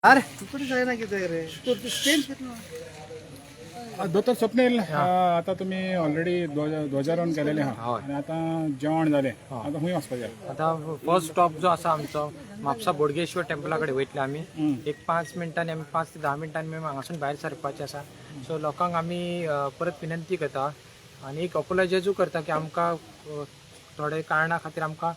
अरे तुकडे जायना किती रे तू स्टेंज घेतलं दोतोर स्वप्नील आता तुम्ही ऑलरेडी ध्वजारोहण केलेले आहा आणि आता जेवण जालें आता खंय वचपाचें आता फर्स्ट स्टॉप जो आसा आमचो म्हापसा बोडगेश्वर टेम्पला कडेन वयतले आमी एक 5 मिनटांनी आमी 5 ते 10 मिनटांनी आमी हांगासून भायर सरपाचें आसा सो लोकांक आमी परत विनंती करता आनी एक अपोलॉजायजूय करता की आमकां थोडे कारणां खातीर आमकां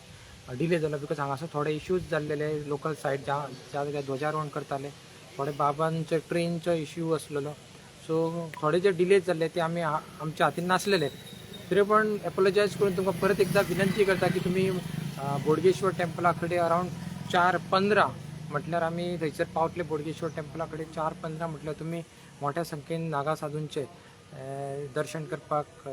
डिले जालो बिकॉज हांगासर थोडे इश्यूज जाल्लेले लोकल सायड ज्या जाग्यार ध्वजारोहण करताले थोडे बाबांचे ट्रेनचो इश्यू आसलेलो सो थोडे जे डिलेज जाल्ले ते आमी आमच्या हातीन नासलेले तरी पण एपोलॉजायज करून तुमकां परत एकदा विनंती करता की तुमी बोडगेश्वर टेम्पला कडेन अरावंड 4:15 म्हटल्यार आमी थंयसर पावतले बोडगेश्वर टेम्पला कडेन 4:15 म्हटल्यार तुमी मोठ्या संख्येन नागा साधूंचे दर्शन करपाक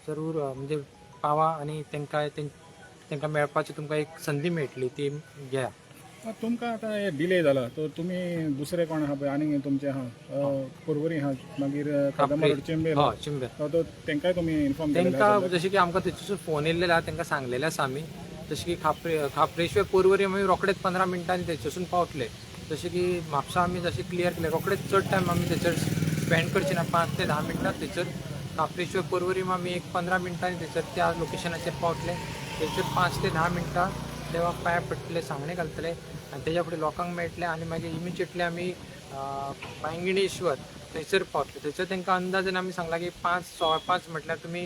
जरूर म्हणजे पावा आनी तांकां मेळपाची तुमकां एक संदी मेळटली ती घेया तुमकां आतां हे डिले जाला तर तुमी दुसरे कोण आहा पळय आनी तुमचे आहा परवरी आहा मागीर कादंबरी चिंबेर तो तांकांय तुमी इन्फॉर्म तांकां जशें की आमकां थंयसून फोन येयल्ले आहा तांकां सांगलेलें आसा आमी जशें की खापरेश्वर परवरी आमी रोखडेच 15 मिनटांनी थंयसून पावतले जशें की म्हापसा आमी जशें क्लियर केलें रोखडेच चड टायम आमी थंयसर स्पेंड करचे ना 5 ते 10 मिनटां थंयसर खापरेश्वर परवरी आमी एक 15 मिनटांनी थंयसर त्या लोकेशनाचेर पावतले थंयसर 5 ते 10 मिनटां देवाक पांयां पडटले सांगणे घालतले आनी तेज्या फुडें लोकांक मेळटले आनी मागीर इमिजिएटली आमी बांयगिणेश्वर थंयसर पावतले थंयसर तांकां अंदाजान आमी सांगला की 5:15 म्हटल्यार तुमी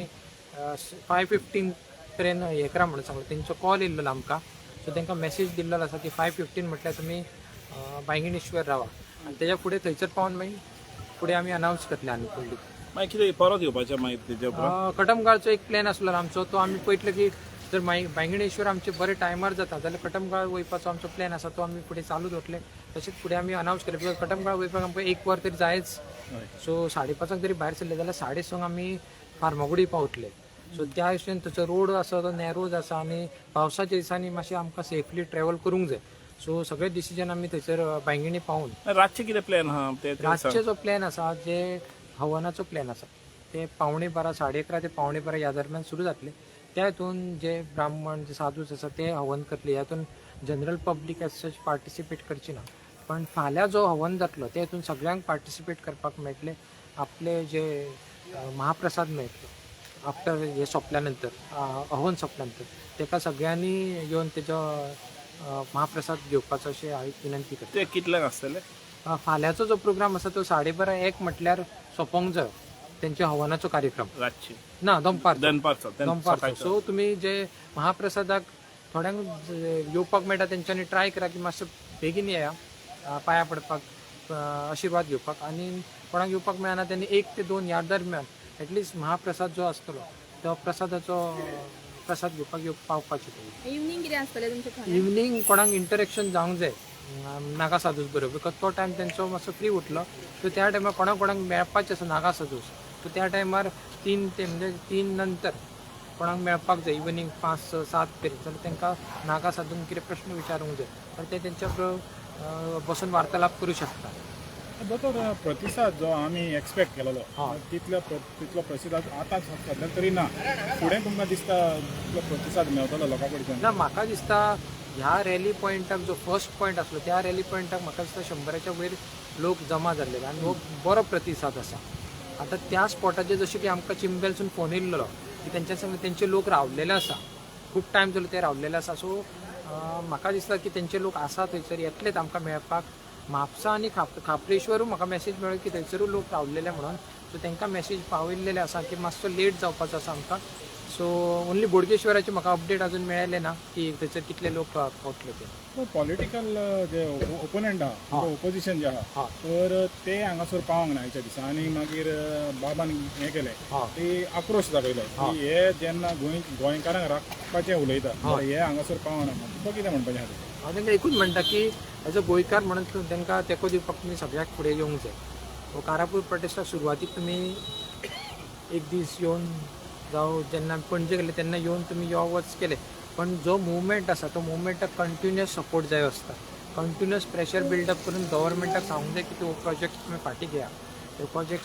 5:15 ट्रेन हें करा म्हणून सांगलो तेंचो कॉल येयल्लो आमकां सो तांकां मॅसेज दिल्लो आसा की 5:15 म्हटल्यार तुमी बांयगिणेश्वर रावा आनी तेज्या फुडें थंयसर पावन मागीर फुडें आमी अनावन्स करतले आनी फुडली मागीर कितें परत येवपाचें मागीर तेजे उपरांत कटमगाळचो एक प्लॅन आसलो आमचो तो आमी पळयतलो की जर बांयगिणेश्वर आमचे बरे टायमार जाता जाल्यार कटमगाळ वयपाचो आमचो प्लॅन आसा तो आमी फुडें चालू दवरतले तशेंच फुडें आमी अनावन्स केले बिकॉज कटमगाळ वयपाक आमकां 1 वर तरी जायच सो 5:30 तरी भायर सरले जाल्यार 6:30 आमी फार्मागुडी पावतले सो त्या हिशोबान थंयचो रोड आसा तो नॅरोज आसा आनी पावसाच्या दिसांनी मातशें आमकां सेफली ट्रॅव्हल करूंक जाय सो सगळे डिसिजन आमी थंयसर बांयगिणी पावून रातचे कितें प्लॅन आहा रातचे जो प्लॅन आसा जे हवनाचो प्लॅन आसा ते 11:15 11:30 ते 11:15 ह्या दरम्यान सुरू जातले त्या हितून जे ब्राह्मण जे साधूच आसा ते हवन करतले हातून general public as such participate करची ना पण फाल्यां जो हवन जातलो ते हितून सगळ्यांक पार्टिसिपेट करपाक मेळटले आपले जे महाप्रसाद मेळटलो आफ्टर हे सोंपल्या नंतर हवन सोंपल्या नंतर ताका सगळ्यांनी येवन तेजो महाप्रसाद घेवपाचो अशें हांव विनंती करता ते कितल्यांक आसतले फाल्यांचो जो प्रोग्राम आसा तो 1:30 म्हटल्यार सोंपोंक जाय त्यांच्या हवनाचो कार्यक्रम रातची ना दनपारचो सो तुम्ही जे महाप्रसादाक थोड्यांक येवपाक मेळटा तेंच्यांनी ट्राय करा की मातसो बेगीन येया पांया पडपाक आशिर्वाद घेवपाक आनी कोणाक येवपाक मेळना त्यांनी 1 ते 2 ह्या दरम्यान एटलिस्ट महाप्रसाद जो आसतलो तो प्रसादाचो प्रसाद घेवपाक पावपाचें इवनिंग कितें आसतलें तुमचें इवनिंग कोणाक इंटरेक्शन जावंक जाय नागा साधूस बरोबर बिकॉज तो टायम तेंचो मातसो फ्री उरलो सो त्या टायमार कोणाक मेळपाचें आसा नागा साधूस सो त्या टायमार 3 ते म्हणजे 3 नंतर कोणाक मेळपाक जाय इवनिंग 5, 6, 7 पर्यंत जाल्यार तांकां नागा साधून कितें प्रश्न विचारूंक जाय तर ते तेंच्या बरोबर बसून वार्तालाप करूं शकता दोतोर प्रतिसाद जो आमी एक्सपेक्ट केलेलो तितलो प्रतिसाद आतां सद्या तरी ना फुडें तुमकां दिसता तितलो प्रतिसाद मेळटलो लोकां कडच्यान ना म्हाका दिसता ह्या रॅली पॉयंटाक जो फर्स्ट पॉयंट आसलो त्या रॅली पॉयंटाक म्हाका दिसता 100च्या वयर लोक जमा जाल्ले आनी हो बरो प्रतिसाद आसा आतां त्या स्पॉटाचेर जशें की आमकां चिंबेलसून फोन येयल्लो की तेंच्या संग तेंचे लोक रावलेले आसा खूब टायम जालो ते रावलेले आसा सो म्हाका दिसता की तेंचे लोक आसा थंयसर येतलेच आमकां मेळपाक म्हापसा आनी खापरेश्वरूय म्हाका मॅसेज मेळ्ळो की थंयसरूय लोक रावलेले म्हणून सो तांकां मॅसेज पावयल्लेले आसा की मातसो लेट जावपाचो आसा आमकां सो ओन्ली बोडगेश्वराचे म्हाका अपडेट अजून मेळ्ळे ना की थंयसर कितले लोक पावतले ते पॉलिटिकल जे ओपोनंट आहा ओपोजिशन जे आहा तर ते हांगासर पावंक ना ह्याच्या दिसा आनी मागीर बाबान हें केलें ती आक्रोश दाखयलो की हे जेन्ना गोंयकारांक राखपाचें उलयता हे हांगासर पावना तो कितें म्हणपाचें आहा हांव तांकां एकूच म्हणटा की एज अ गोंयकार म्हणून तांकां तेंको दिवपाक तुमी सगळ्याक फुडें येवंक जाय वो कारापूर प्रोटेस्टाक सुरवातीक तुमी एक दीस येवन जावं जेन्ना पणजे गेले तेन्ना येवन तुमी यो वच केले पण जो मुवमेंट आसा तो मुवमेंटाक कंटिन्युअस सपोर्ट जाय आसता कंटिन्युअस प्रेशर बिल्डअप करून गव्हर्मेंटाक सांगूंक जाय की तो प्रोजेक्ट तुमी फाटीं घेया तो प्रोजेक्ट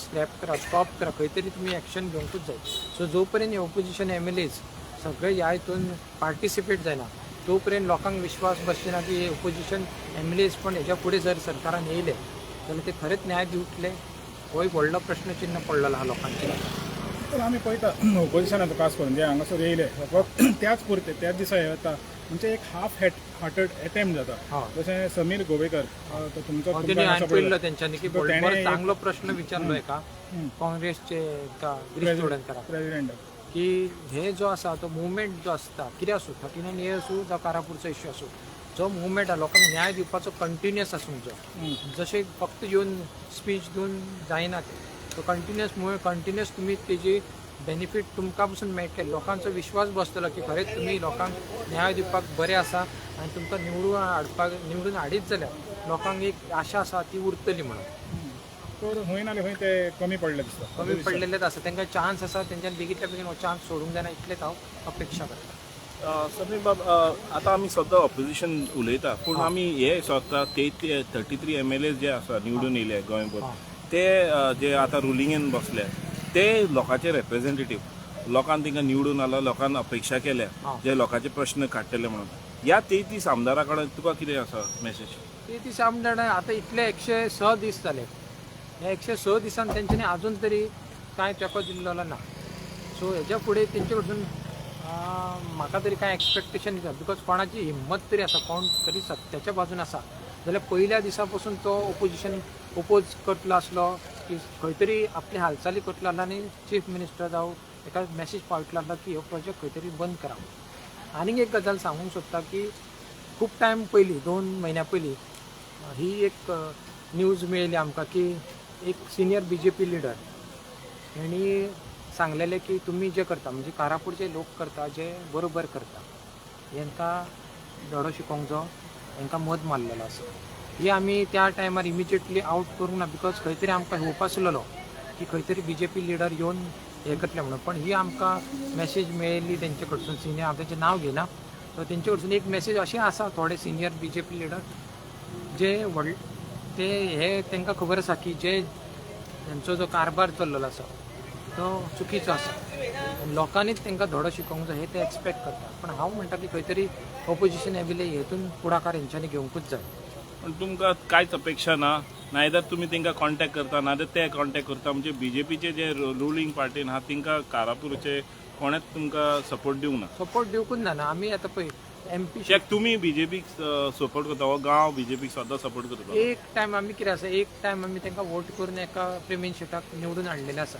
स्क्रॅप करा स्टॉप करा खंय तरी तुमी एक्शन घेवंकूच जाय सो जो पर्यंत ओपोजिशन MLAs सगळे ह्या हितून पार्टिसिपेट जायना तोपर्यंत लोकांक विश्वास बसचेना की हे ओपोजिशन MLAs पण हेच्या फुडें जर सरकारान येयले जाल्यार ते खरेंच न्याय दिवतले हो एक व्हडलो प्रश्नचिन्ह पडलेलो आहा लोकांचेर. तर आमी पळयता ओपोजिशनाचो खास करून जे हांगासर येयले फकत त्याच पुरते त्याच दिसा येता म्हणजे एक हाफ हार्टेड अटेम्प्ट जाता. जशें समीर गोवेकर तो तुमचो हांवें पळयल्लो तेंच्यांनी की बरो चांगलो प्रश्न विचारलो एका काँग्रेसचे गिरीश चोडणकराक प्रेसिडेंट की हे जो आसा तो मुवमेंट जो आसता कितें आसूं 39 ए आसूं जावं कारापूरचो इश्यू आसूं जो मुवमेंट आहा लोकांक न्याय दिवपाचो कंटिन्युअस आसूंक जशें फक्त येवन स्पीच दिवन जायना तो कंटिन्युअस तुमी तेजी बेनिफीट तुमकां पसून मेळटले लोकांचो विश्वास बसतलो की खरेंच तुमी लोकांक न्याय दिवपाक बरे आसा आनी तुमकां निवडून हाडीत जाल्यार लोकांक एक आशा आसा ती उरतली म्हणून. तर खंय ना खंय ते कमी पडले दिसता. कमी पडलेलेच आसा तांकां चान्स आसा तेंच्यानी बेगीतल्या बेगीन हो चान्स सोडूंक जायना इतलेंच हांव अपेक्षा करता. समीर बाब आतां आमी सद्दां ऑपोजिशन उलयता पूण आमी हे स्वता 33 MLAs जे आसा निवडून येयले गोंयभर ते जे आतां रुलिंगेन बसले ते लोकांचे रेप्रेझेंटेटीव लोकांनी तांकां निवडून आला लोकांनी अपेक्षा केल्या जे लोकांचे प्रश्न काडटले म्हणून ह्या 33 आमदारा कडेन तुका कितें आसा मेसेज? 33 आमदार आतां इतले 106 दीस जाले ह्या 106 दिसान तेंच्यांनी आजून तरी कांय तेंको दिल्लो ना. सो हेच्या फुडें तेंचे कडसून म्हाका तरी कांय एक्सपेक्टेशन दिसता बिकॉज कोणाची हिम्मत तरी आसा कोण तरी सत्याच्या बाजून आसा जाल्यार पयल्या दिसा पासून तो ओपोजिशन ओपोज करतलो आसलो की खंय तरी आपली हालचाली करतलो आसलो आनी चीफ मिनिस्टर जावं एका मॅसेज पावयतलो आसलो की हो प्रोजेक्ट खंय तरी बंद करा. आनीक एक गजाल सांगूंक सोदता की खूब टायम पयलीं 2 म्हयन्या पयलीं ही एक न्यूज मेळिल्ली आमकां की एक सिनियर BJP लिडर हेणी सांगलेलें की तुमी जे करता म्हणजे कारापूरचे लोक करता जे बरोबर करता हांकां धडो शिकोवंक जो हांकां मत मारलेलो आसा ही आमी त्या टायमार इमिजिएटली आउट करूंक ना बिकॉज खंय तरी आमकां होप आसलेलो की खंय तरी BJP लिडर येवन हें करतले म्हणून पण ही आमकां मॅसेज मेळिल्ली तेंचे कडसून सिनियर हांव तेंचें नांव घेयना सो तेंचे कडसून एक मॅसेज अशें आसा थोडे सिनियर BJP लिडर जे ते हे तांकां खबर आसा की जे तेंचो जो कारभार चल्लेलो आसा तो चुकीचो आसा लोकांनीच तांकां धडो शिकोवंक जाय हे ते एक्सपेक्ट करता पण हांव म्हणटा की खंय तरी ऑपोजिशन एबिले हेतून फुडाकार हेंच्यांनी घेवंकूच जाय. पण तुमकां कांयच अपेक्षा ना नायदर तुमी तांकां कॉन्टॅक्ट करता नायदर ते कॉन्टॅक्ट करता म्हणजे BJPचे जे रुलींग पार्टीन आहा तांकां कारापूरचे कोणेच तुमकां सपोर्ट दिवंक ना. सपोर्ट दिवंकूच ना आमी आतां पळय MP तुमी BJPक सपोर्ट करता हो गांव BJPक सद्दां सपोर्ट करता. एक टायम आमी कितें आसा एक टायम आमी तांकां वोट करून एका प्रेमीन शेटाक निवडून हाडलेले आसा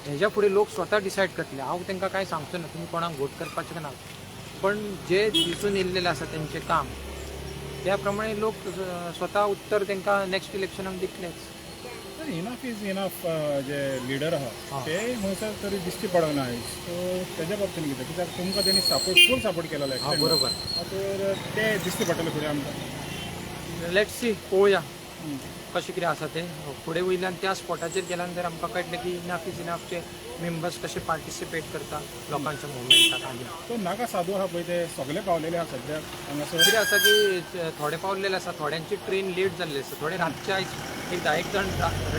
हेज्या फुडें लोक स्वता डिसायड करतले हांव तांकां कांय सांगचो ना तुमी कोणाक वोट करपाचें ना पण जे दिसून येयल्लेलें आसा तेंचें काम त्या प्रमाणे लोक स्वता उत्तर तांकां नेक्स्ट इलेक्शनाक दितलेच. इनफ इज इनफ जे लिडर आहा ते खंयसर तरी दिश्टी पडना आयज सो तेज्या बाबतींत कित्याक तुमकां तेणी फूल सपोर्ट केलेलो बरोबर तर ते दिश्टी पडटले फुडें आमकां. लेट्स सी पळोवया कशें कितें आसा तें फुडें वयल्यान त्या स्पॉटाचेर गेल्यानंतर आमकां कळटलें की इनफ इज इनफचे मेंबर्स कशे पार्टिसिपेट करता लोकांच्या मुवमेंटाक. आनी तो नाका साधू आहा पळय ते सगळे पावलेले आहा सद्याक हांगासर कितें आसा की थोडे पावलेले आसा थोड्यांची ट्रेन लेट जाल्ली आसा थोडे रातचे आयज एक 10 जाण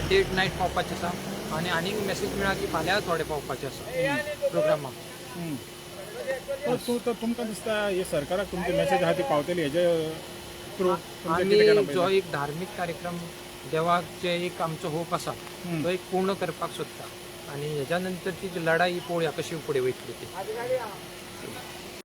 डेट नायट पावपाचे आसा आनी आनीक मॅसेज मेळ्ळा की फाल्यां थोडे पावपाचे आसा प्रोग्रामाक. तुमकां दिसता हे सरकाराक तुमची मॅसेज आहा ती पावतली हेजे थ्रू आमी जो एक धार्मीक कार्यक्रम देवाक जे एक आमचो होप आसा तो एक पूर्ण करपाक सोदता आनी हेज्या नंतर ती लढाई पळोवया कशी फुडें वयतली ती.